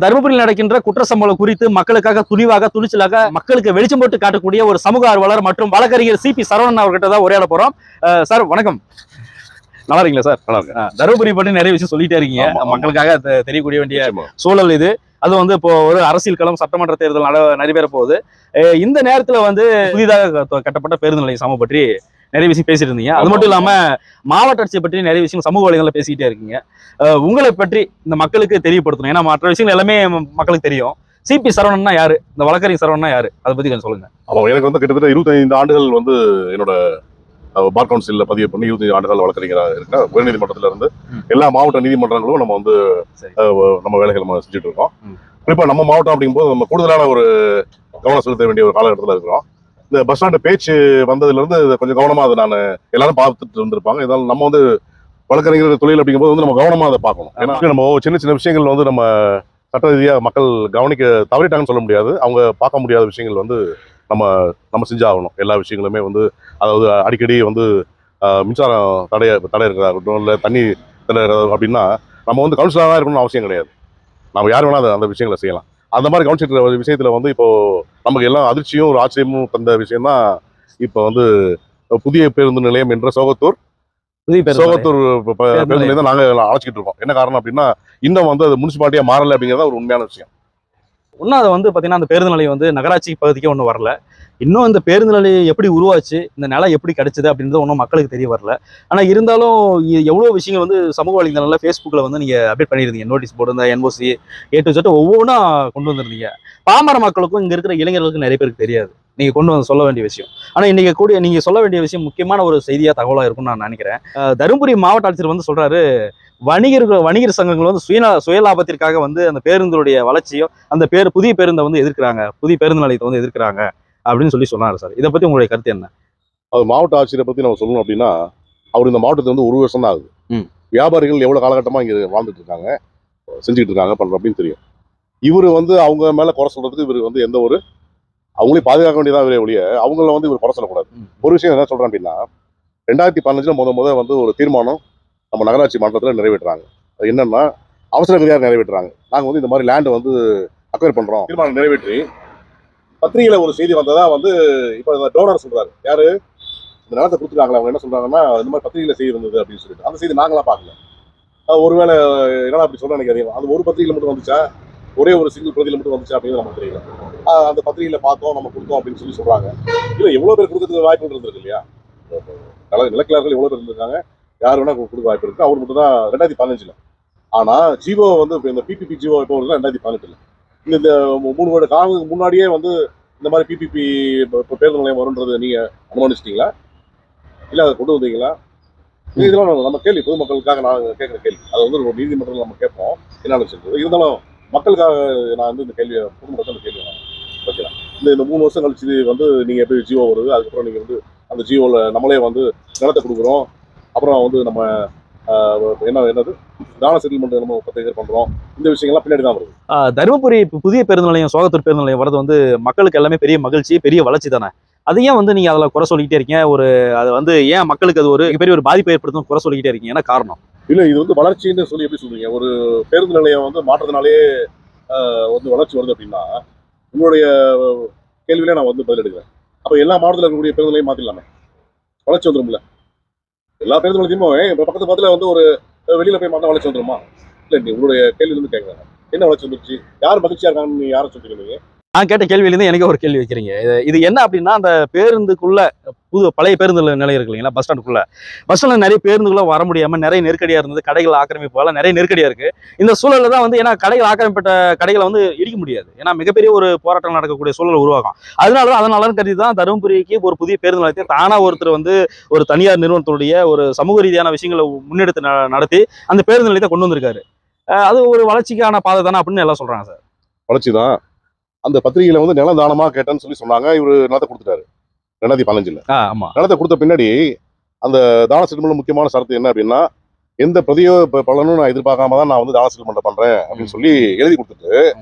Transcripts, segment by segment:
தருமபுரியில் நடக்கின்ற குற்ற சம்பவம் குறித்து மக்களுக்காக துணிவாக துணிச்சலாக மக்களுக்கு வெளிச்சம் போட்டு காட்டக்கூடிய ஒரு சமூக ஆர்வலர் மற்றும் வழக்கறிஞர் சிபி சரவணன் அவர்கிட்ட தான் உரையாட போறோம். சார் வணக்கம். நல்லா இருக்கீங்களா சார்? நல்லா இருக்கு. தருமபுரி பற்றி நிறைய விஷயம் சொல்லிட்டே இருக்கீங்க. மக்களுக்காக தெரியக்கூடிய வேண்டிய சூழல் இது. அது வந்து இப்போ ஒரு அரசியல் களம், சட்டமன்ற தேர்தல் நடைபெற போகுது. இந்த நேரத்துல வந்து புதிதாக கட்டப்பட்ட பேருந்து நிலையம் சமம் பற்றி நிறைய விஷயம் பேசிட்டு இருந்தீங்க. அது மட்டும் இல்லாம மாவட்ட ஆட்சியை பற்றி நிறைய விஷயம் சமூக வலைதளங்கள்ல பேசிக்கிட்டே இருக்கீங்க. உங்களை பற்றி இந்த மக்களுக்கு தெரியப்படுத்தணும். ஏன்னா மற்ற விஷயங்கள் எல்லாமே மக்களுக்கு தெரியும். சிபி சரவணன்னா யாரு? இந்த வழக்கறிஞர் சரவணன்னா யாரு? அதை பத்தி கொஞ்சம் சொல்லுங்க. எனக்கு வந்து கிட்டத்தட்ட 25 ஆண்டுகள் வந்து என்னோட பார் கவுன்சில்ல பதிவு பண்ணி 25 ஆண்டுகள் வழக்கறிஞராக இருக்கேன். உயர்நீதிமன்றத்துல இருந்து எல்லா மாவட்ட நீதிமன்றங்களும் நம்ம வந்து நம்ம வேலைகள் நம்ம செஞ்சுட்டு இருக்கோம். குறிப்பா நம்ம மாவட்டம் அப்படிங்கும்போது நம்ம கூடுதலான ஒரு கவனம் செலுத்த வேண்டிய ஒரு காலகட்டத்தில் இருக்கிறோம். இந்த பஸ் ஸ்டாண்டு பேச்சு வந்ததுல இருந்து கொஞ்சம் கவனமா அதை நான் எல்லாரும் பார்த்துட்டு இருந்திருப்பாங்க. இதனால நம்ம வந்து வழக்கறிஞர் தொழில் அப்படிங்கும்போது வந்து நம்ம கவனமா அதை பார்க்கணும். ஏன்னா நம்ம சின்ன சின்ன விஷயங்கள் வந்து நம்ம சட்ட ரீதியாக மக்கள் கவனிக்க தவறிட்டாங்கன்னு சொல்ல முடியாது. அவங்க பார்க்க முடியாத விஷயங்கள் வந்து நம்ம செஞ்சாகணும். எல்லா விஷயங்களுமே வந்து அதாவது அடிக்கடி வந்து மின்சாரம் தடை இருக்கிறதாகட்டும், இல்லை தண்ணி தடை அப்படின்னா நம்ம வந்து கவுன்சிலராக இருக்கணும்னு அவசியம் கிடையாது. நம்ம யார் வேணா அந்த விஷயங்களை செய்யலாம். அந்த மாதிரி கவனிச்சிட்டு விஷயத்துல வந்து இப்போ நமக்கு எல்லாம் அதிர்ச்சியும் ஒரு ஆச்சரியமும் தந்த விஷயம் தான் இப்போ வந்து புதிய பேருந்து நிலையம் என்ற சோகத்தூர் பேருந்து நிலையம் தான் நாங்கள் அழைச்சிக்கிட்டு இருக்கோம். என்ன காரணம் அப்படின்னா இன்னும் வந்து அது முனிசிபாலிட்டியா மாறல அப்படிங்கிறத ஒரு உண்மையான விஷயம். இன்னும் அதை வந்து பார்த்தீங்கன்னா அந்த பேருந்து நிலையம் வந்து நகராட்சி பகுதிக்கே ஒன்றும் வரல. இன்னும் இந்த பேருந்து நிலையம் எப்படி உருவாச்சு, இந்த நிலம் எப்படி கிடைச்சது அப்படின்றது ஒன்றும் மக்களுக்கு தெரிய வரல. ஆனால் இருந்தாலும் எவ்வளோ விஷயங்கள் வந்து சமூக வலைதளங்களில் ஃபேஸ்புக்கில் வந்து நீங்கள் அப்டேட் பண்ணியிருந்தீங்க. நோட்டீஸ் போர்டு, இந்த என்ஓசி A to Z ஒவ்வொன்றா கொண்டு வந்திருந்தீங்க. பாமர மக்களுக்கும் இங்கே இருக்கிற இளைஞர்களுக்கும் நிறைய பேருக்கு தெரியாது நீங்கள் கொண்டு வந்து சொல்ல வேண்டிய விஷயம். ஆனால் இன்றைக்கி கூடிய நீங்கள் சொல்ல வேண்டிய விஷயம் முக்கியமான ஒரு செய்தியாக தகவலாக இருக்கும்னு நான் நினைக்கிறேன். தருமபுரி மாவட்ட ஆட்சியர் வந்து சொல்கிறாரு, வணிகர் சங்கங்கள் வந்து சுயலாபத்திற்காக வந்து அந்த பேருந்துடைய வளர்ச்சியோ அந்த புதிய பேருந்தை வந்து எதிர்க்கிறாங்க, புதிய பேருந்து நிலையத்தை வந்து எதிர்க்கிறாங்க அப்படின்னு சொன்னாரு சார். இதை பத்தி உங்களுடைய கருத்து என்ன? அது மாவட்ட ஆட்சியரை பத்தி நம்ம சொல்லணும் அப்படின்னா, அவர் இந்த மாவட்டத்தில் வந்து 1 வருஷம் தான் ஆகுது. வியாபாரிகள் எவ்வளவு காலகட்டமா இங்க வாழ்ந்துட்டு இருக்காங்க, செஞ்சுட்டு இருக்காங்க பண்ற அப்படின்னு தெரியும். இவரு வந்து அவங்க மேல குறை சொல்றதுக்கு இவர் வந்து எந்த ஒரு அவங்களையும் பாதுகாக்க வேண்டியதான் ஒழிய அவங்கள வந்து இவர் குறை சொல்லக்கூடாது. ஒரு விஷயம் என்ன சொல்றேன் அப்படின்னா, 2015 முத வந்து ஒரு தீர்மானம் நம்ம நகராட்சி மன்றத்தில் நிறைவேற்றுறாங்க. அது என்னன்னா அவசர கதியாக நிறைவேற்றுறாங்க. நாங்கள் வந்து இந்த மாதிரி லேண்டை வந்து அக்வயர் பண்றோம் தீர்மானம் நிறைவேற்றி பத்திரிகையில ஒரு செய்தி வந்ததா வந்து இப்ப டோனர் சொல்றாரு. யாரு இந்த நிலத்தை கொடுத்துருக்காங்களா? அவங்க என்ன சொல்றாங்கன்னா இந்த மாதிரி பத்திரிகையில செய்தி இருந்தது அப்படின்னு சொல்லிட்டு அந்த செய்தி நாங்களாம் பார்க்கல. ஒருவேளை என்னன்னா அப்படி சொல்ல எனக்கு அதிகம் அது ஒரு பத்திரிகையில மட்டும் வந்துச்சா, ஒரே ஒரு சிங்கிள் பிரதியில மட்டும் வந்துச்சா அப்படின்னு நமக்கு தெரியல. அந்த பத்திரிகையில பார்த்தோம், நம்ம கொடுத்தோம் அப்படின்னு சொல்றாங்க. இல்ல எவ்வளவு பேர் கொடுக்கறதுக்கு வாய்ப்பு இருந்திருக்கு இல்லையா? நிலக்கிழார்கள் எவ்வளவு பேர் இருந்திருக்காங்க, யார் வேணா கொடுக்க வாய்ப்பு இருக்கு. அவர் மட்டும் தான் 2015. ஆனா ஜிஓ வந்து இந்த பிபிபி ஜிஓ இப்போ 2018. இந்த 3 வருட காலத்துக்கு முன்னாடியே வந்து இந்த மாதிரி பிபிபி பேருந்து நிலையம் வரும்ன்றது நீங்க அனுமானிச்சிட்டீங்களா, இல்ல அதை கொண்டு வந்தீங்களா? இதெல்லாம் நம்ம கேள்வி, பொதுமக்களுக்காக நான் கேட்குற கேள்வி. அதை வந்து ஒரு நீதிமன்றத்தில் நம்ம கேட்போம் என்ன சொல்றது. இருந்தாலும் மக்களுக்காக நான் வந்து இந்த கேள்வியை பொதுமக்கள் அந்த கேள்வி நான் வைக்கிறேன். இந்த 3 வருஷம் கழிச்சு வந்து நீங்க எப்படி ஜிஓ வருது, அதுக்கப்புறம் நீங்க வந்து அந்த ஜிஓல நம்மளே வந்து நிலத்தை கொடுக்குறோம், அப்புறம் வந்து நம்ம என்னது தான செட்டில்மெண்ட் நம்ம பத்திரிகை பண்றோம், இந்த விஷயங்கள்லாம் பின்னாடி தான் வருது. தருமபுரி புதிய பேருந்து நிலையம், சோகத்தூர் பேருந்து நிலையம் வரது வந்து மக்களுக்கு எல்லாமே பெரிய மகிழ்ச்சி, பெரிய வளர்ச்சி தானே. அது ஏன் வந்து நீங்க அதில் குறை சொல்லிக்கிட்டே இருக்கீங்க? அது வந்து ஏன் மக்களுக்கு அது ஒரு பெரிய ஒரு பாதிப்பை ஏற்படுத்தும் குறை சொல்லிக்கிட்டே இருக்கீங்க? என்ன காரணம்? இல்ல இது வந்து வளர்ச்சின்னு சொல்லி எப்படி சொல்றீங்க? ஒரு பேருந்து நிலையம் வந்து மாற்றத்தினாலே வந்து வளர்ச்சி வருது அப்படின்னா உங்களுடைய கேள்வியில நான் வந்து பதில் எடுக்கிறேன். அப்ப எல்லா மாவட்டத்தில் இருக்கக்கூடிய பேருந்து நிலையம் மாத்திடலாமே, வளர்ச்சி வந்துரும்ல. எல்லா பேருந்து நிலையத்தையுமே இப்ப பக்கத்து பக்கத்துல வந்து ஒரு வெளியில போய் மாத்தா வளர்ச்சி வந்துருமா? இல்ல நீ உங்களுடைய கேள்வியில இருந்து கேட்கறாங்க என்ன வளர்ச்சி வந்துருச்சு, யார் மகிழ்ச்சியா இருக்காங்கன்னு நீ யாரை சொல்றீங்க? நான் கேட்ட கேள்வியிலேருந்து எனக்கு ஒரு கேள்வி வைக்கிறீங்க. இது என்ன அப்படின்னா, அந்த பேருந்துக்குள்ள பழைய பேருந்து நிலையம் இருக்கு இல்லைங்களா, பஸ் ஸ்டாண்டுக்குள்ள நிறைய பேருந்துக்குள்ள வர முடியாம நிறைய நெருக்கடியா இருந்தது. கடைகள் ஆக்கிரமிப்பால நிறைய நெருக்கடியா இருக்கு. இந்த சூழல்ல தான் வந்து ஏன்னா கடைகள் ஆக்கிரமிப்பட்ட கடைகளை வந்து இடிக்க முடியாது. ஏன்னா மிகப்பெரிய ஒரு போராட்டம் நடக்கக்கூடிய சூழல் உருவாகும். அதனால கருதி தான் தருமபுரிக்கு ஒரு புதிய பேருந்து நிலையத்தை தானா ஒருத்தர் வந்து ஒரு தனியார் நிறுவனத்துடைய ஒரு சமூக ரீதியான விஷயங்களை முன்னெடுத்து நடத்தி அந்த பேருந்து நிலையத்தை கொண்டு வந்திருக்காரு. அது ஒரு வளர்ச்சிக்கான பாதை தானே அப்படின்னு எல்லாம் சொல்றாங்க சார். வளர்ச்சி தான். அந்த பத்திரிகையில வந்து நிலம் தானமா கேட்டேன்னு சொல்லி சொன்னாங்க. இவரு நிலத்தை கொடுத்துட்டாரு 2015. நிலத்தை கொடுத்த பின்னாடி அந்த தான செட்டில்மெண்ட் முக்கியமான சரத்து என்ன அப்படின்னா, எந்த பலனும் நான் எதிர்பார்க்காம தான் நான் வந்து தான செட்டில்மெண்ட் பண்றேன் அப்படின்னு சொல்லி எழுதி கொடுத்துட்டு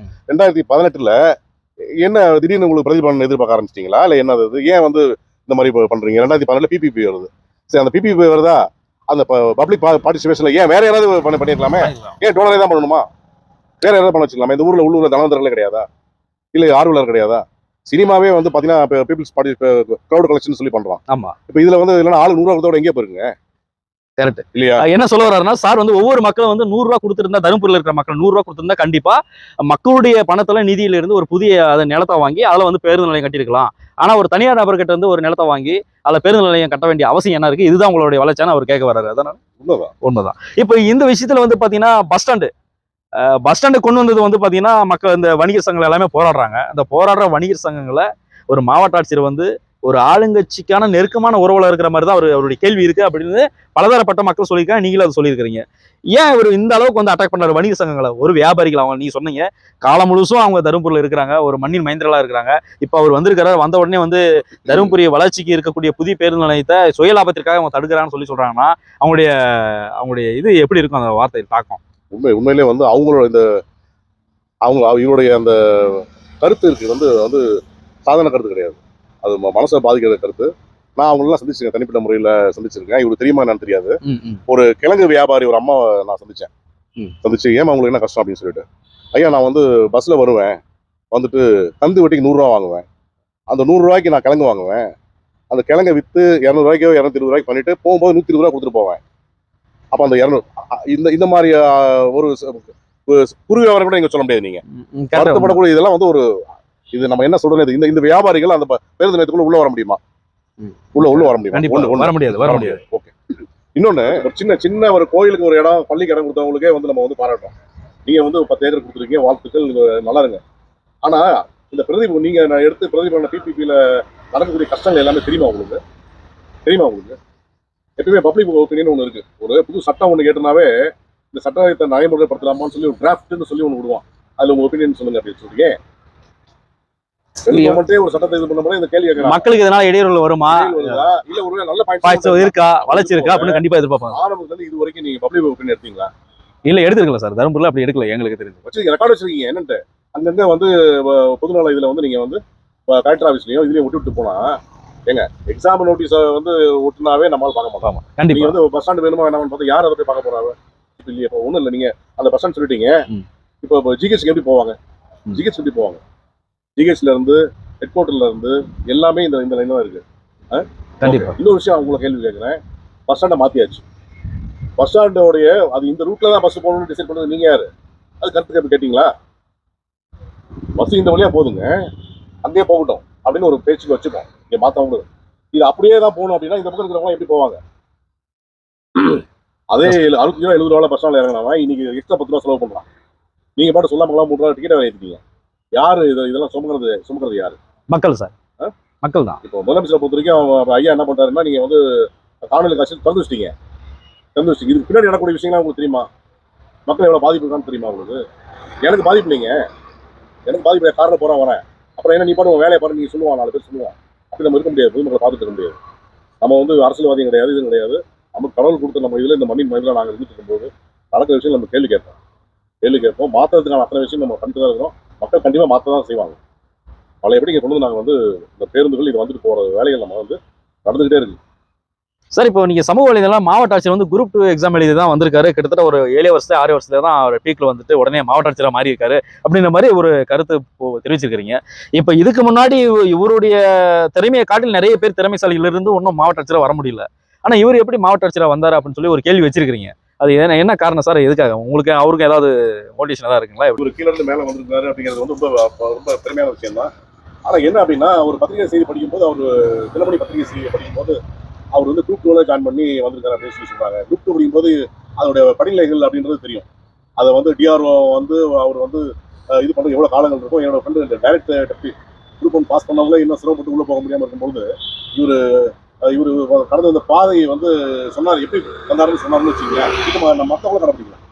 2018 என்ன திடீர்னு உங்களுக்கு பிரதிபலன் எதிர்பார்க்க ஆரம்பிச்சிட்டீங்களா, இல்ல என்ன ஏன் வந்து இந்த மாதிரி பண்றீங்க? 2018 பிபிபி வருது. சரி, அந்த பிபிபி வருதா, அந்த பப்ளிக் பார்ட்டிசிபேஷன்ல ஏன் வேற யாராவது பண்ணிருக்கலாமே, ஏன் டோனரே தான் பண்ணணுமா? வேற யாராவது பண்ண வச்சுக்கலாமா? இந்த ஊர்ல உள்ளூர்ல தனவந்தர்களே கிடையாதா? இல்ல ஆர்வலர் கிடையாதா? சினிமாவே வந்து பாத்தீங்கன்னா பீப்புள்ஸ் பார்ட்டி கிரௌட் கலெக்ஷன் சொல்லி பண்றான். ஆமா, இப்ப இதுல வந்து இல்லைன்னா ஆளு 100 ரூபா எங்கே போயிருங்க கரெக்ட். இல்லையா? என்ன சொல்ல வர்றாருன்னா, சார் வந்து ஒவ்வொரு மக்களும் வந்து 100 ரூபா குடுத்திருந்தா, தருமபுரியில இருக்கிற மக்கள் 100 ரூபா குடுத்திருந்தா கண்டிப்பா மக்களுடைய பணத்துல நிதியில இருந்து ஒரு புதிய நிலத்தை வாங்கி அதுல வந்து பேருந்து நிலையம் கட்டியிருக்கலாம். ஆனா ஒரு தனியார் நபர்கிட்ட இருந்து ஒரு நிலத்தை வாங்கி அதுல பேருந்து நிலையம் கட்ட வேண்டிய அவசியம் என்ன இருக்கு? இதுதான் உங்களுடைய வளர்ச்சின்னு அவர் கேட்க வர்றாரு. அதானே? உண்மைதான். உண்மைதான். இப்ப இந்த விஷயத்துல வந்து பாத்தீங்கன்னா பஸ் ஸ்டாண்டு கொண்டு வந்தது வந்து பாத்தீங்கன்னா மக்கள் இந்த வணிகர் சங்கங்கள் எல்லாமே போராடுறாங்க. அந்த போராடுற வணிகர் சங்கங்களை ஒரு மாவட்ட ஆட்சியர் வந்து ஒரு ஆளுங்கட்சிக்கான நெருக்கமான உறவுல இருக்கிற மாதிரி தான் அவருடைய கேள்வி இருக்கு அப்படின்னு பலதரப்பட்ட மக்கள் சொல்லியிருக்காங்க. நீங்களும் அதை சொல்லியிருக்கிறீங்க. ஏன் இவர் இந்த அளவுக்கு வந்து அட்டாக் பண்ணாரு வணிக சங்கங்களை? ஒரு வியாபாரிகள் அவங்க நீங்க சொன்னீங்க காலம் முழுசும் அவங்க தருமபுரியில் இருக்கிறாங்க, ஒரு மண்ணின் மைந்தர்களா இருக்கிறாங்க. இப்ப அவர் வந்திருக்கிறார், வந்த உடனே வந்து தருமபுரி வளர்ச்சிக்கு இருக்கக்கூடிய புதிய பேருந்து நிலையத்தை சுயலாபத்திற்காக அவங்க தடுக்கிறான்னு சொல்றாங்கன்னா அவங்களுடைய அவங்களுடைய இது எப்படி இருக்கும்? அந்த வார்த்தை தாக்கம் உண்மையிலே வந்து அவங்களோட இந்த இவருடைய அந்த கருத்து இருக்கு வந்து வந்து சாதாரண கருத்து கிடையாது. அது மனசை பாதிக்கிற கருத்து. நான் அவங்களெல்லாம் சந்திச்சிருக்கேன், தனிப்பட்ட முறையில் சந்திச்சிருக்கேன். இவருக்கு தெரியுமா என்னன்னு தெரியாது. ஒரு கிழங்கு வியாபாரி ஒரு அம்மாவை நான் சந்திச்சேன். சந்திச்சு ஏன் அவங்களுக்கு என்ன கஷ்டம் அப்படின்னு சொல்லிட்டு, ஐயா நான் வந்து பஸ்ல வருவேன், வந்துட்டு தந்து வெட்டிக்கு 100 ரூபா வாங்குவேன். அந்த 100 ரூபாய்க்கு நான் கிழங்கு வாங்குவேன். அந்த கிழங்கை வித்து 200 ரூபாய்க்கோ 220 ரூபாய்க்கு பண்ணிட்டு போகும்போது 120 ரூபா கொடுத்துட்டு போவேன். அப்ப அந்த 200 இந்த மாதிரி ஒரு குறு வியாபாரம் கூட நீங்க சொல்ல முடியாது. நீங்க வருத்தப்படக்கூடிய இதெல்லாம் வந்து ஒரு இது நம்ம என்ன சொல்றது, இந்த வியாபாரிகள் அந்த பேருந்து நிலையத்துக்குள்ள உள்ள வர முடியுமா? உள்ள வர முடியுமா? வர முடியாது. ஓகே. இன்னொன்னு ஒரு சின்ன ஒரு கோயிலுக்கு ஒரு இடம், பள்ளிக்கு இடம் கொடுத்தவங்களுக்கே வந்து நம்ம வந்து பாராட்டுறோம். நீங்க வந்து 10 ஏக்கர் கொடுத்துருக்கீங்க, வாழ்த்துக்கள், நல்லா இருங்க. ஆனா இந்த நீங்க எடுத்து பிரதிபலன பிபிபியில நடக்கக்கூடிய கஷ்டங்கள் எல்லாமே தெரியுமா உங்களுக்கு? எப்பவுமே பப்ளிக் ஒப்பீனியன் ஒன்று இருக்கு. ஒரு புது சட்டம் ஒன்று கேட்டனாவே இந்த சட்டத்தை நடைமுறைப்படுத்தலாமான்னு சொல்லி ஒரு டிராஃப்ட்னு சொல்லி ஒன்று விடுவான். அதுல உங்க ஒப்பீனியன் சொல்லுங்க அப்படின்னு சொல்றீங்க. ஒரு சட்டத்தை இது பண்ணும்போது இந்த கேள்வி கேட்கறாங்க, மக்களுக்கு இதனால இடையூறு வருமா, இல்ல ஒரு நல்ல பாயிண்ட்ஸ் இருக்கா, வளர்ச்சி இருக்கா அப்படின்னு கண்டிப்பா எதிர்பார்ப்பாங்க. ஆரம்பத்துல இருந்து இது வரைக்கும் நீங்க பப்ளிக் ஒப்பீனியன் எடுத்தீங்களா? இல்ல எடுத்துக்கல சார், தருமபுரியில அப்படி எடுக்கல. எங்களுக்கு தெரிஞ்சு வச்சு ரெக்கார்ட் வச்சிருக்கீங்க என்னன்ட்டு. அங்கங்க வந்து பொதுநல இதுல வந்து நீங்க வந்து கலெக்டர் ஆஃபீஸ்லயும் இதுலயும் விட்டு போனா ஏங்க எக்ஸாம் நோட்டீஸ் வந்து ஒட்டுனாவே நம்மளால பார்க்க மாட்டோம். கண்டிப்பா நீங்க வந்து பஸ் ஸ்டாண்ட் வேணுமா வேணாம்னு பார்த்தா யார் அதை போய் பார்க்க போறாங்க? இல்லையா? இப்போ ஒண்ணும் இல்லை, நீங்க அந்த பஸ் ஸ்டாண்ட் சொல்லிட்டீங்க. இப்போ ஜிஹெச்க்கு எப்படி போவாங்க? ஜிஹெச்ல இருந்து ஹெட் குவார்டர்ல இருந்து எல்லாமே இந்த லைன் தான் இருக்கு. கண்டிப்பா. இன்னொரு விஷயம் அவங்கள கேள்வி கேட்கிறேன். பஸ் ஸ்டாண்டை மாத்தியாச்சு. பஸ் ஸ்டாண்டோடைய அது இந்த ரூட்ல தான் பஸ் போகணும்னு டிசைட் பண்ணது நீங்க யாரு? அது கருத்து கேட்டு கேட்டீங்களா? பஸ் இந்த வழியா போதுங்க, அங்கேயே போகட்டும் அப்படின்னு ஒரு பேச்சுக்கு வச்சுக்கோம். இங்க மாத்தவங்க இது அப்படியே தான் போகணும் அப்படின்னா இந்த பக்கம் இருக்கிறவங்க எப்படி போவாங்க? அதே 60 ரூபா 70 ரூபா பஸ் ஸ்டாண்ட்ல இறங்கினா இன்னைக்கு எக்ஸ்ட்ரா 10 ரூபா செலவு பண்றான். நீங்க பாட்டு சொல்லாமலாம் 3 ரூபா டிக்கெட் வாங்கிட்டீங்க. யாரு இதெல்லாம் சுமக்கிறது யாரு? மக்கள் சார், மக்கள் தான். இப்போ முதலமைச்சரை பொறுத்த வரைக்கும் ஐயா என்ன பண்றாருன்னா, நீங்க வந்து காணொலி காட்சி திறந்து வச்சிட்டீங்க. இதுக்கு பின்னாடி நடக்கக்கூடிய விஷயங்கள்லாம் உங்களுக்கு தெரியுமா? மக்கள் எவ்வளவு பாதிப்பு இருக்கான்னு தெரியுமா உங்களுக்கு? எனக்கு பாதிப்பு இல்லைங்க, எனக்கு பாதிப்பு காரில் போறேன் வரேன். அப்புறம் என்ன நீ பாட்டு வேலையை பாரு நீங்க சொல்லுவான், 4 பேர் சொல்லுவான். அப்படி நம்ம இருக்க முடியாது, பொதுமக்களை பார்த்துட்டு இருக்க முடியாது. நம்ம வந்து அரசியல்வாதியும் கிடையாது, இதுவும் கிடையாது. நமக்கு கடவுள் கொடுத்த நம்ம இதுல இந்த மண்ணின் மனிதர்கள் நாங்கள் இருந்துட்டு இருக்கும்போது நடக்கிற விஷயம் நம்ம கேள்வி கேட்போம். மாற்றத்துக்கான அத்தனை விஷயம் நம்ம பண்ணிட்டு தான் இருக்கிறோம். மக்கள் கண்டிப்பா மாற்ற தான் செய்வாங்க. பல எப்படி கொண்டு வந்து நாங்கள் வந்து இந்த பேருந்துகள் இது வந்துட்டு போற வேலைகள் நம்ம வந்து நடந்துகிட்டே இருக்கு. சார் இப்போ நீங்க சமூக வலைதளம் மாவட்ட ஆட்சியர் வந்து குரூப் 2 எக்ஸாம் எழுதி தான் வந்திருக்காரு. கிட்டத்தட்ட ஒரு 7 வருஷத்துல 6 வருஷத்துல தான் அவர் பீக்ல வந்துட்டு உடனே மாவட்ட ஆட்சியரா மாறி இருக்காரு அப்படின்ற மாதிரி ஒரு கருத்து தெரிவிச்சிருக்கீங்க. இப்போ இதுக்கு முன்னாடி இவருடைய திறமையை காட்டில் நிறைய பேர் திறமைசாலிகள் இருந்து ஒன்றும் மாவட்ட ஆட்சியரா வர முடியல. ஆனா இவர் எப்படி மாவட்ட ஆட்சியரா வந்தாரு அப்படின்னு சொல்லி ஒரு கேள்வி வச்சிருக்கீங்க. அது என்ன காரணம் சார்? எதுக்காக? உங்களுக்கு அவருக்கு ஏதாவது மோட்டிவேஷன் ஏதாவது இருக்குங்களா? இவர் கீழே இருந்து மேலே வந்திருக்காரு அப்படிங்கிறது வந்து ரொம்ப பெருமையான விஷயம் தான். ஆனா என்ன அப்படின்னா, ஒரு பத்திரிகை செய்தி படிக்கும்போது, அவர் தினமணி பத்திரிகை செய்தி படிக்கும்போது அவர் வந்து குரூப் 2ல ஜாயின் பண்ணி வந்திருக்காரு அப்படின்னு சொல்லி சொல்றாங்க. குரூப் 2 படிக்கும்போது அதோடைய படிநிலைகள் அப்படின்றது தெரியும். அதை வந்து டிஆர்ஓ வந்து அவர் வந்து இது பண்ணுறது எவ்வளோ காலங்கள் இருக்கும். என்னோட friend direct deputy group 1 pass பண்ணவங்களே இன்னும் சிரமப்பட்டு உள்ளே போக முடியாமல் இருக்கும்போது இவர் கடந்த இந்த பாதையை வந்து சொன்னார். எப்படி சொன்னார்னு வச்சுக்கோங்க, இது நம்ம மற்றவங்களும் கடைப்பிடிக்கலாம்.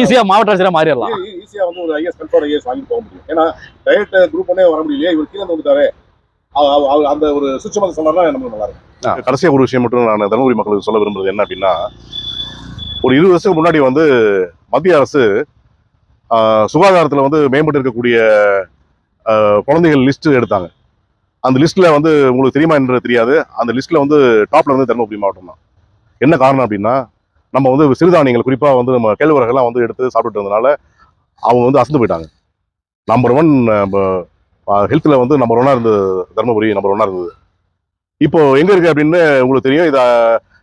ஈஸியா மாவட்ட ஆட்சியரா மாறிடலாம். ஈஸியா வந்து ஒரு ஐஎஸ் கன்ஃபர்ட் ஐஎஸ் வாங்கி போக முடியும். ஏன்னா டைரக்ட் குரூப் 1 வர முடியலையே, இவர் கீழே வந்துட்டாரு. அந்த ஒரு சுச்சமத்தை சொன்னார்னா நமக்கு நல்லா இருக்கும். கடைசியா ஒரு விஷயம் மட்டும் நான் தருமபுரி மக்களுக்கு சொல்ல விரும்புறது என்ன அப்படின்னா, ஒரு 20 வருஷத்துக்கு முன்னாடி வந்து மத்திய அரசு சுகாதாரத்துல வந்து மேம்பட்டு இருக்கக்கூடிய குழந்தைகள் லிஸ்ட் எடுத்தாங்க. அந்த லிஸ்ட்ல வந்து உங்களுக்கு தெரியுமா என்று தெரியாது, அந்த லிஸ்ட்ல வந்து டாப்ல வந்து தருமபுரி மாவட்டம் தான். என்ன காரணம் அப்படின்னா, நம்ம வந்து சிறுதானியங்கள் குறிப்பா வந்து நம்ம கேழ்வரகுலாம் வந்து எடுத்து சாப்பிட்டுட்டு இருந்தனால அவங்க வந்து அசந்து போயிட்டாங்க. நம்பர் 1 ஹெல்த்ல வந்து நம்பர் 1 இருந்தது தர்மபுரி, நம்பர் 1 இருந்தது. இப்போ எங்க இருக்கு அப்படின்னு உங்களுக்கு தெரியும்.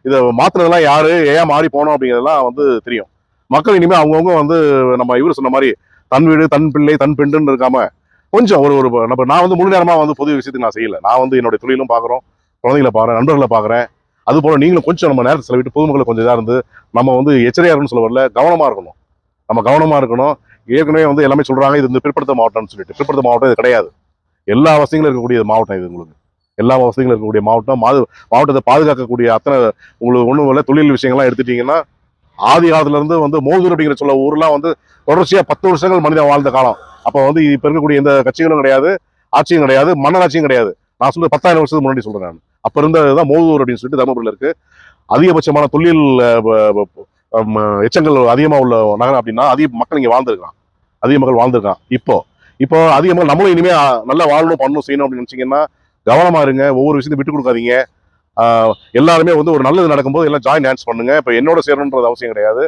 இதை மாத்துனதெல்லாம் யாரு, ஏன் மாறி போனோம் அப்படிங்கிறதெல்லாம் வந்து தெரியும். மக்கள் இனிமே அவங்கவுங்க வந்து நம்ம இவரு சொன்ன மாதிரி தன் வீடு தன் பிள்ளை தன் பெண்டுன்னு இருக்காம கொஞ்சம் ஒரு நான் வந்து முழு நேரமா வந்து பொது விஷயத்துக்கு நான் செய்யல. நான் வந்து என்னுடைய தொழிலும் பார்க்குறோம், குழந்தைகளை பார்க்குறேன், நண்பர்களை பார்க்குறேன். அது போல நீங்களும் கொஞ்சம் நம்ம நேரத்தை செலவிட்டு பொதுமக்களை கொஞ்சம் இதாக இருந்து நம்ம வந்து எச்சரியா இருக்குன்னு சொல்ல வரல, கவனமா இருக்கணும். நம்ம கவனமா இருக்கணும். ஏற்கனவே வந்து எல்லாமே சொல்றாங்க இது வந்து பிற்படுத்த மாவட்டம்னு சொல்லிட்டு. பிற்படுத்த மாவட்டம் இது கிடையாது. எல்லா வசதிகளும் இருக்கக்கூடிய மாவட்டம் இது. உங்களுக்கு எல்லா வசதிகளும் இருக்கக்கூடிய மாவட்டம். மாவட்டத்தை பாதுகாக்கக்கூடிய அத்தனை உங்களுக்கு ஒன்றும் இல்லை. தொழில் விஷயங்கள்லாம் எடுத்துட்டீங்கன்னா ஆதி காலத்துல இருந்து வந்து மோதூர் அப்படிங்கிற சொல்ல ஊர்லாம் வந்து தொடர்ச்சியா 10 வருஷங்கள் மனிதன் வாழ்ந்த காலம். அப்ப வந்து இப்ப இருக்கக்கூடிய எந்த கட்சிகளும் கிடையாது, ஆட்சியும் கிடையாது, மன்னராட்சியும் கிடையாது. நான் சொல்றது 10,000 வருஷத்துக்கு முன்னாடி சொல்றேன் நான். அப்ப இருந்ததுதான் மோதூர் அப்படின்னு சொல்லிட்டு தர்மபுரியில இருக்கு. அதிகபட்சமான தொழில் எச்சங்கள் அதிகமா உள்ள நகரம் அப்படின்னா அதிக மக்கள் இங்க வாழ்ந்துருக்கான். அதிக மக்கள் வாழ்ந்துருக்கான். இப்போ அதிக மக்கள் நம்மளும் இனிமே நல்லா வாழணும், பண்ணணும், செய்யணும் அப்படின்னு நினைச்சீங்கன்னா கவனமா இருங்க. ஒவ்வொரு விஷயத்தையும் விட்டு கொடுக்காதீங்க. எல்லாருமே வந்து ஒரு நல்லது நடக்கும்போது எல்லாம் ஜாயின் டான்ஸ் பண்ணுங்க. இப்போ என்னோட சேரணுன்றது அவசியம் கிடையாது.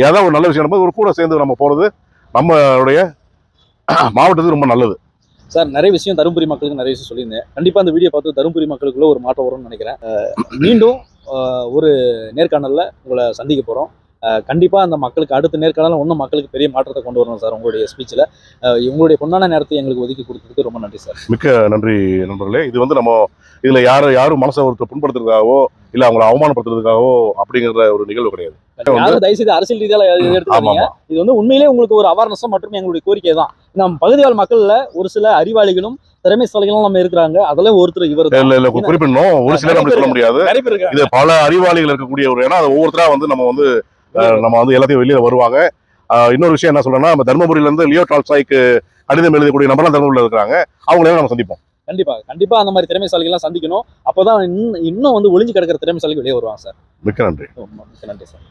ஏதாவது ஒரு நல்ல விஷயம் நடக்கும்போது ஒரு கூட சேர்ந்து நம்ம போறது நம்மளுடைய மாவட்டத்துக்கு ரொம்ப நல்லது. சார், நிறைய விஷயம் தருமபுரி மக்களுக்கு நிறைய விஷயம் சொல்லியிருந்தேன். கண்டிப்பா அந்த வீடியோ பார்த்து தருமபுரி மக்களுக்குள்ள ஒரு மாற்றம் வரும்னு நினைக்கிறேன். மீண்டும் ஒரு நேர்காணல்ல உங்களை சந்திக்க போறோம். கண்டிப்பா அந்த மக்களுக்கு அடுத்த நேர்காணல இன்னும் மக்களுக்கு பெரிய மாற்றத்தை கொண்டு வரணும் சார். உங்களுடைய ஸ்பீச்சில் உங்களுடைய பொன்னான நேரத்தை எங்களுக்கு ஒதுக்கி கொடுத்ததுக்கு ரொம்ப நன்றி சார். மிக்க நன்றி நண்பர்களே. இது வந்து நம்ம இதுல யாரும் மனசை ஒருத்தர் புண்படுத்துறதுக்காகவோ இல்ல அவங்களை அவமானப்படுத்துறதுக்காகவோ அப்படிங்கிற ஒரு நிகழ்வு கிடையாது. யாரும் தயவுசெய்து அரசியல் ரீதியால எடுத்துக்காதீங்க. இது வந்து உண்மையிலேயே உங்களுக்கு ஒரு அவேர்னஸும் மற்றும் எங்களுடைய கோரிக்கை தான். நம்ம பகுதிவாழ் மக்கள்ல ஒரு சில அறிவாளிகளும் திறமைசாலிகளும் நம்ம இருக்கிறாங்க. அதெல்லாம் ஒருத்தர் இவர் இல்ல குறிப்பிடணும். ஒரு சிலர் அப்படி சொல்ல முடியாது. இது பல அறிவாளிகள் இருக்கக்கூடிய ஒரு ஏன்னா ஒவ்வொருத்தரா வந்து நம்ம வந்து எல்லாத்தையும் வெளியில வருவாங்க. இன்னொரு விஷயம் என்ன சொல்றேன்னா, நம்ம தர்மபுரியில இருந்து லியோ டால்ஸ்டாய்க்கு கடிதம் எழுதக்கூடிய நபர்லாம் தர்மபுரியில இருக்காங்க. அவங்களையும் நம்ம சந்திப்போம். கண்டிப்பா அந்த மாதிரி திறமைசாலிகள்லாம் சந்திக்கணும். அப்பதான் இன்னும் வந்து ஒளிஞ்சு கிடக்கிற திறமைசாலிகள் வெளியே வருவாங்க சார். மிக்க நன்றி. மிக்க நன்றி சார்.